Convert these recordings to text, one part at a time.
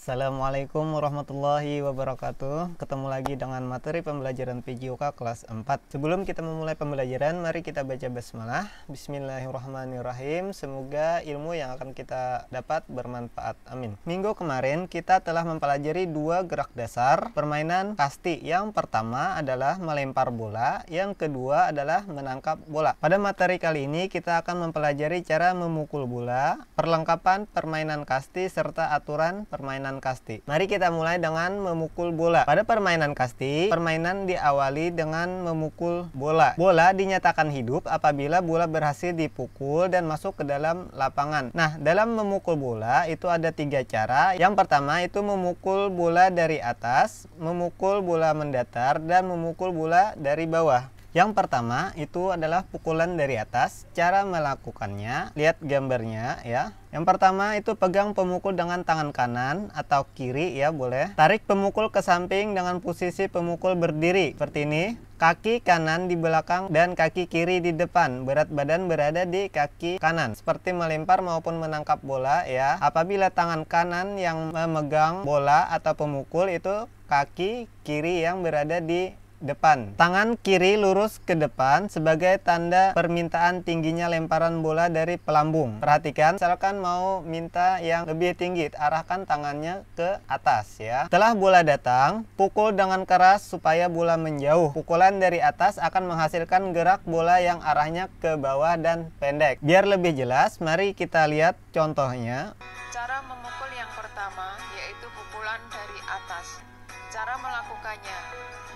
Assalamualaikum warahmatullahi wabarakatuh. Ketemu lagi dengan materi pembelajaran PJOK kelas 4. Sebelum kita memulai pembelajaran, mari kita baca basmalah. Bismillahirrahmanirrahim. Semoga ilmu yang akan kita dapat bermanfaat. Amin. Minggu kemarin kita telah mempelajari dua gerak dasar permainan kasti. Yang pertama adalah melempar bola, yang kedua adalah menangkap bola. Pada materi kali ini kita akan mempelajari cara memukul bola, perlengkapan permainan kasti serta aturan permainan kasti. Mari kita mulai dengan memukul bola. Pada permainan kasti, permainan diawali dengan memukul bola. Bola dinyatakan hidup apabila bola berhasil dipukul dan masuk ke dalam lapangan. Nah, dalam memukul bola itu ada tiga cara. Yang pertama itu memukul bola dari atas, memukul bola mendatar, dan memukul bola dari bawah. Yang pertama itu adalah pukulan dari atas. Cara melakukannya, lihat gambarnya ya. Yang pertama itu pegang pemukul dengan tangan kanan atau kiri ya, boleh. Tarik pemukul ke samping dengan posisi pemukul berdiri seperti ini. Kaki kanan di belakang dan kaki kiri di depan. Berat badan berada di kaki kanan. Seperti melempar maupun menangkap bola ya. Apabila tangan kanan yang memegang bola atau pemukul, itu kaki kiri yang berada di depan. Tangan kiri lurus ke depan sebagai tanda permintaan tingginya lemparan bola dari pelambung. Perhatikan, misalkan mau minta yang lebih tinggi, arahkan tangannya ke atas ya. Setelah bola datang, pukul dengan keras supaya bola menjauh. Pukulan dari atas akan menghasilkan gerak bola yang arahnya ke bawah dan pendek. Biar lebih jelas, mari kita lihat contohnya. Cara memukul yang pertama yaitu pukulan dari atas. Cara melakukannya,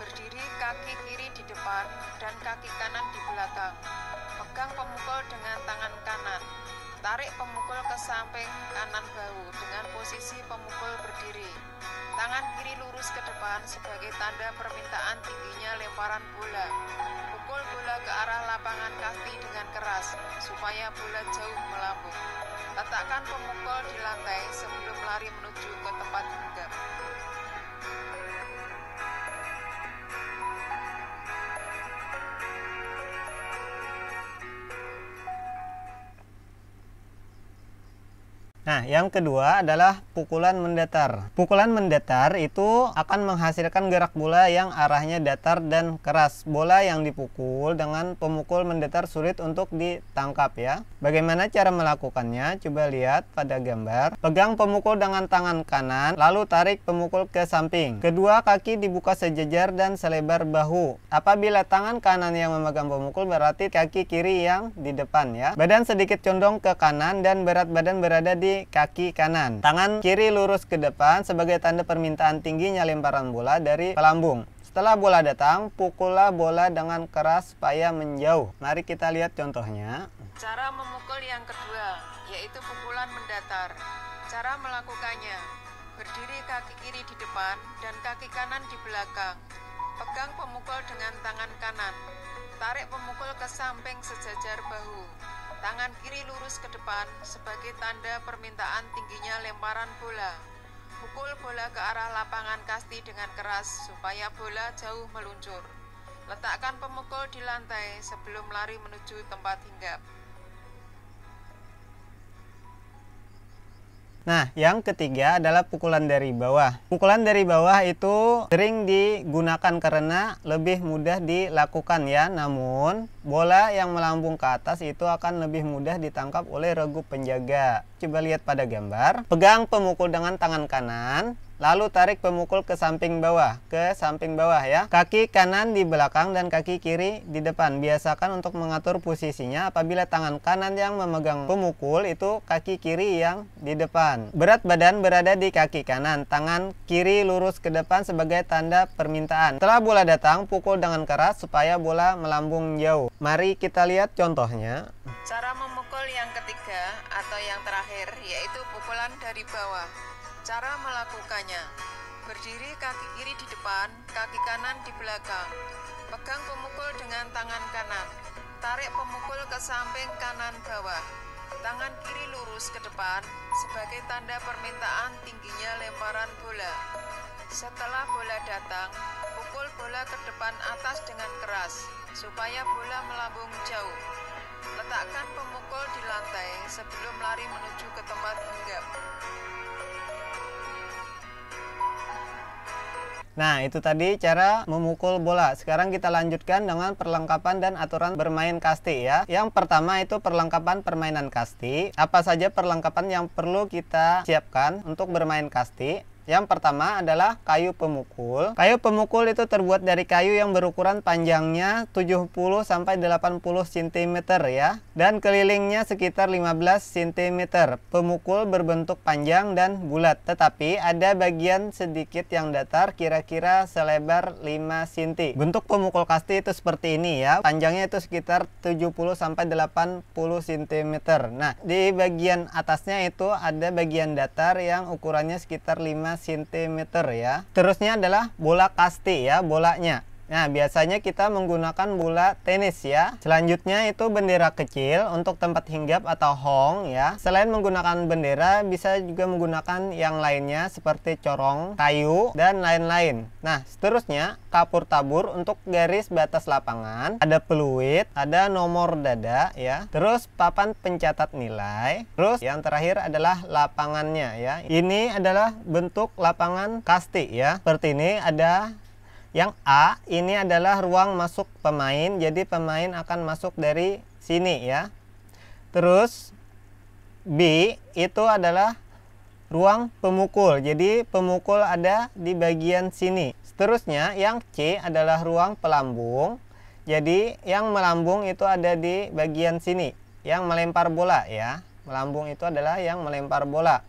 berdiri kaki kiri di depan dan kaki kanan di belakang. Pegang pemukul dengan tangan kanan. Tarik pemukul ke samping kanan bahu dengan posisi pemukul berdiri. Tangan kiri lurus ke depan sebagai tanda permintaan tingginya lemparan bola. Pukul bola ke arah lapangan kasti dengan keras supaya bola jauh melambung. Letakkan pemukul di lantai sebelum lari menuju ke tempat hinggap. Nah, yang kedua adalah pukulan mendatar. Pukulan mendatar itu akan menghasilkan gerak bola yang arahnya datar dan keras. Bola yang dipukul dengan pemukul mendatar sulit untuk ditangkap ya. Bagaimana cara melakukannya? Coba lihat pada gambar. Pegang pemukul dengan tangan kanan, lalu tarik pemukul ke samping. Kedua kaki dibuka sejajar dan selebar bahu. Apabila tangan kanan yang memegang pemukul, berarti kaki kiri yang di depan ya. Badan sedikit condong ke kanan dan berat badan berada di kaki kanan. Tangan kiri lurus ke depan sebagai tanda permintaan tingginya lemparan bola dari pelambung. Setelah bola datang, pukullah bola dengan keras supaya menjauh. Mari kita lihat contohnya. Cara memukul yang kedua yaitu pukulan mendatar. Cara melakukannya, berdiri kaki kiri di depan dan kaki kanan di belakang. Pegang pemukul dengan tangan kanan. Tarik pemukul ke samping sejajar bahu. Tangan kiri lurus ke depan sebagai tanda permintaan tingginya lemparan bola. Pukul bola ke arah lapangan kasti dengan keras supaya bola jauh meluncur. Letakkan pemukul di lantai sebelum lari menuju tempat hinggap. Nah, yang ketiga adalah pukulan dari bawah. Pukulan dari bawah itu sering digunakan karena lebih mudah dilakukan ya. Namun, bola yang melambung ke atas itu akan lebih mudah ditangkap oleh regu penjaga. Coba lihat pada gambar. Pegang pemukul dengan tangan kanan, lalu tarik pemukul ke samping bawah ya. Kaki kanan di belakang dan kaki kiri di depan. Biasakan untuk mengatur posisinya apabila tangan kanan yang memegang pemukul, itu kaki kiri yang di depan. Berat badan berada di kaki kanan. Tangan kiri lurus ke depan sebagai tanda permintaan. Setelah bola datang, pukul dengan keras supaya bola melambung jauh. Mari kita lihat contohnya. Cara memukul yang ketiga atau yang terakhir yaitu pukulan dari bawah. Cara melakukannya, berdiri kaki kiri di depan, kaki kanan di belakang. Pegang pemukul dengan tangan kanan. Tarik pemukul ke samping kanan bawah. Tangan kiri lurus ke depan sebagai tanda permintaan tingginya lemparan bola. Setelah bola datang, pukul bola ke depan atas dengan keras supaya bola melambung jauh. Letakkan pemukul di lantai sebelum lari menuju ke tempat hinggap. Nah, itu tadi cara memukul bola. Sekarang kita lanjutkan dengan perlengkapan dan aturan bermain kasti ya. Yang pertama itu perlengkapan permainan kasti. Apa saja perlengkapan yang perlu kita siapkan untuk bermain kasti? Yang pertama adalah kayu pemukul. Kayu pemukul itu terbuat dari kayu yang berukuran panjangnya 70-80 cm ya, dan kelilingnya sekitar 15 cm. Pemukul berbentuk panjang dan bulat, tetapi ada bagian sedikit yang datar kira-kira selebar 5 cm. Bentuk pemukul kasti itu seperti ini ya. Panjangnya itu sekitar 70-80 cm. Nah, di bagian atasnya itu ada bagian datar yang ukurannya sekitar 5 cm ya. Terusnya adalah bola kasti ya, bolanya. Nah, biasanya kita menggunakan bola tenis ya. Selanjutnya itu bendera kecil untuk tempat hinggap atau hong ya. Selain menggunakan bendera, bisa juga menggunakan yang lainnya seperti corong, kayu, dan lain-lain. Nah, seterusnya kapur tabur untuk garis batas lapangan. Ada peluit, ada nomor dada ya. Terus papan pencatat nilai. Terus yang terakhir adalah lapangannya ya. Ini adalah bentuk lapangan kasti ya. Seperti ini ada yang A, ini adalah ruang masuk pemain, jadi pemain akan masuk dari sini ya. Terus B itu adalah ruang pemukul, jadi pemukul ada di bagian sini. Seterusnya yang C adalah ruang pelambung, jadi yang melambung itu ada di bagian sini, yang melempar bola ya. Melambung itu adalah yang melempar bola.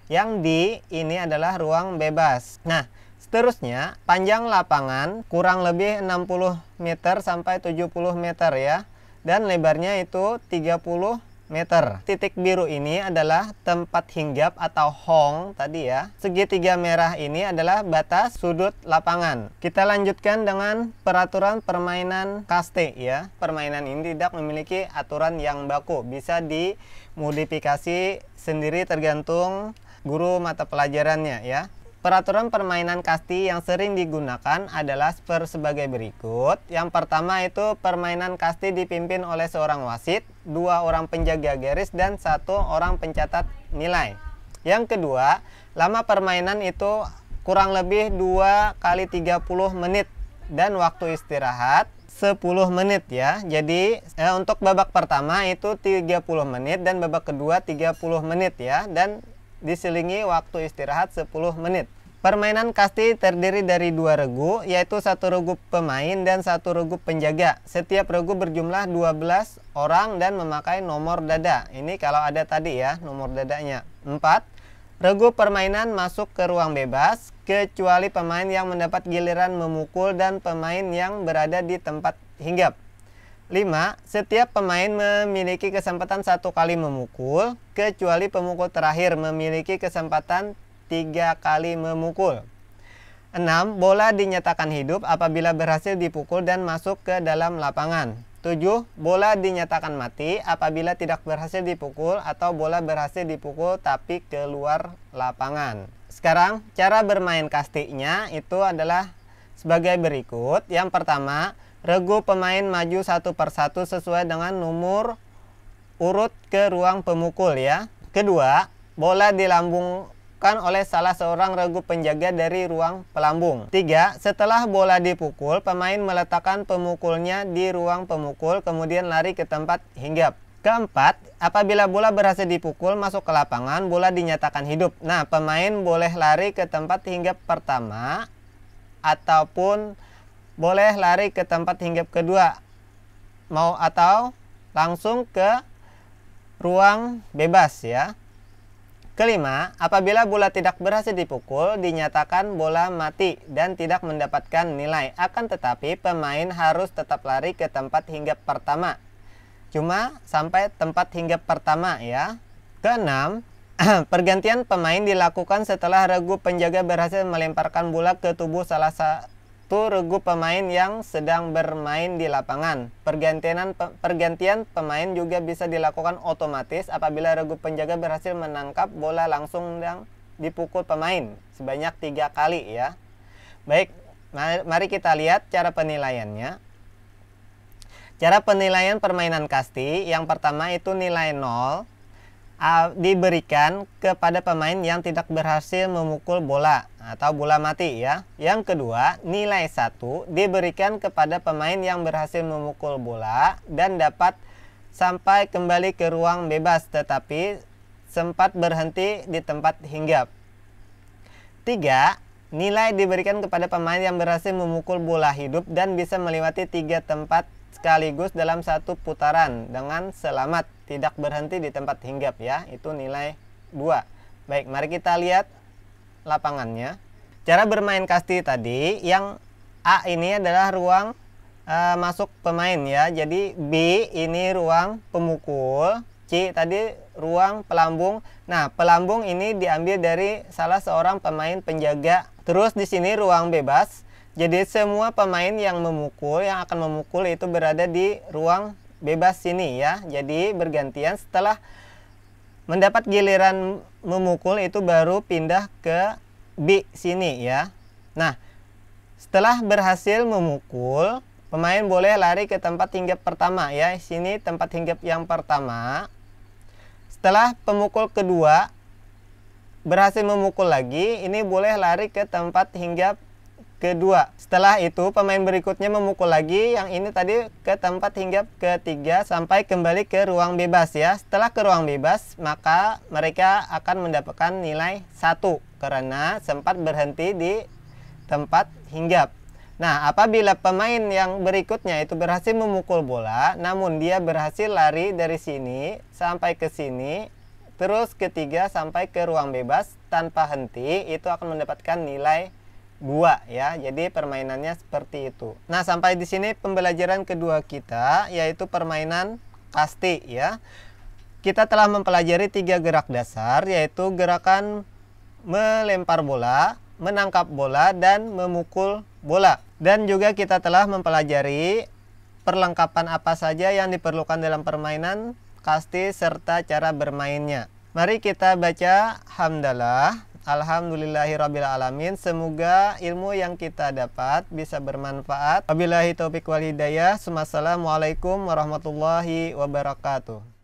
Yang D ini adalah ruang bebas. Nah, seterusnya, panjang lapangan kurang lebih 60 meter sampai 70 meter ya. Dan lebarnya itu 30 meter. Titik biru ini adalah tempat hinggap atau hong tadi ya. Segitiga merah ini adalah batas sudut lapangan. Kita lanjutkan dengan peraturan permainan kasti ya. Permainan ini tidak memiliki aturan yang baku. Bisa dimodifikasi sendiri tergantung guru mata pelajarannya ya. Peraturan permainan kasti yang sering digunakan adalah sebagai berikut. Yang pertama itu permainan kasti dipimpin oleh seorang wasit, 2 orang penjaga garis, dan 1 orang pencatat nilai. Yang kedua, lama permainan itu kurang lebih 2 kali 30 menit dan waktu istirahat 10 menit ya. Jadi untuk babak pertama itu 30 menit dan babak kedua 30 menit ya, dan diselingi waktu istirahat 10 menit. Permainan kasti terdiri dari 2 regu, yaitu 1 regu pemain dan 1 regu penjaga. Setiap regu berjumlah 12 orang dan memakai nomor dada. Ini kalau ada tadi ya, nomor dadanya. 4. Regu permainan masuk ke ruang bebas, kecuali pemain yang mendapat giliran memukul dan pemain yang berada di tempat hinggap. 5. Setiap pemain memiliki kesempatan 1 kali memukul, kecuali pemukul terakhir memiliki kesempatan 3 kali memukul. 6. Bola dinyatakan hidup apabila berhasil dipukul dan masuk ke dalam lapangan. 7. Bola dinyatakan mati apabila tidak berhasil dipukul atau bola berhasil dipukul tapi keluar lapangan. Sekarang cara bermain kastinya itu adalah sebagai berikut. Yang pertama, regu pemain maju satu persatu sesuai dengan nomor urut ke ruang pemukul ya. Kedua, bola dilambungkan oleh salah seorang regu penjaga dari ruang pelambung. 3. Setelah bola dipukul, pemain meletakkan pemukulnya di ruang pemukul, kemudian lari ke tempat hinggap. Keempat, apabila bola berhasil dipukul masuk ke lapangan, bola dinyatakan hidup. Nah, pemain boleh lari ke tempat hinggap pertama ataupun boleh lari ke tempat hinggap kedua, mau atau langsung ke ruang bebas ya. Kelima, apabila bola tidak berhasil dipukul, dinyatakan bola mati dan tidak mendapatkan nilai. Akan tetapi, pemain harus tetap lari ke tempat hinggap pertama. Cuma sampai tempat hinggap pertama ya. Keenam, pergantian pemain dilakukan setelah regu penjaga berhasil melemparkan bola ke tubuh salah satu regu pemain yang sedang bermain di lapangan. Pergantian pemain juga bisa dilakukan otomatis apabila regu penjaga berhasil menangkap bola langsung yang dipukul pemain sebanyak 3 kali ya. Baik, mari kita lihat cara penilaiannya. Cara penilaian permainan kasti yang pertama itu nilai 0. diberikan kepada pemain yang tidak berhasil memukul bola atau bola mati ya. Yang kedua, nilai 1 diberikan kepada pemain yang berhasil memukul bola dan dapat sampai kembali ke ruang bebas tetapi sempat berhenti di tempat hinggap. 3. Nilai diberikan kepada pemain yang berhasil memukul bola hidup dan bisa melewati 3 tempat sekaligus dalam satu putaran dengan selamat, tidak berhenti di tempat hinggap ya. Itu nilai 2. Baik, mari kita lihat lapangannya. Cara bermain kasti tadi, yang A ini adalah ruang masuk pemain ya. Jadi B ini ruang pemukul, C tadi ruang pelambung. Nah, pelambung ini diambil dari salah seorang pemain penjaga. Terus di sini ruang bebas. Jadi semua pemain yang akan memukul itu berada di ruang bebas sini ya. Jadi bergantian, setelah mendapat giliran memukul itu baru pindah ke B sini ya. Nah, setelah berhasil memukul, pemain boleh lari ke tempat hinggap pertama ya. Sini tempat hinggap yang pertama. Setelah pemukul kedua berhasil memukul lagi, ini boleh lari ke tempat hinggap kedua. Setelah itu pemain berikutnya memukul lagi, yang ini tadi ke tempat hinggap ketiga sampai kembali ke ruang bebas ya. Setelah ke ruang bebas, maka mereka akan mendapatkan nilai 1 karena sempat berhenti di tempat hinggap. Nah, apabila pemain yang berikutnya itu berhasil memukul bola, namun dia berhasil lari dari sini sampai ke sini, terus ketiga sampai ke ruang bebas tanpa henti, itu akan mendapatkan nilai 2 ya. Jadi permainannya seperti itu. Nah, sampai di sini pembelajaran kedua kita, yaitu permainan kasti ya. Kita telah mempelajari 3 gerak dasar, yaitu gerakan melempar bola, menangkap bola, dan memukul bola. Dan juga kita telah mempelajari perlengkapan apa saja yang diperlukan dalam permainan kasti serta cara bermainnya. Mari kita baca hamdalah. Alhamdulillahirrabbilalamin. Semoga ilmu yang kita dapat bisa bermanfaat. Wabillahi taufiq wal hidayah. Wassalamualaikum warahmatullahi wabarakatuh.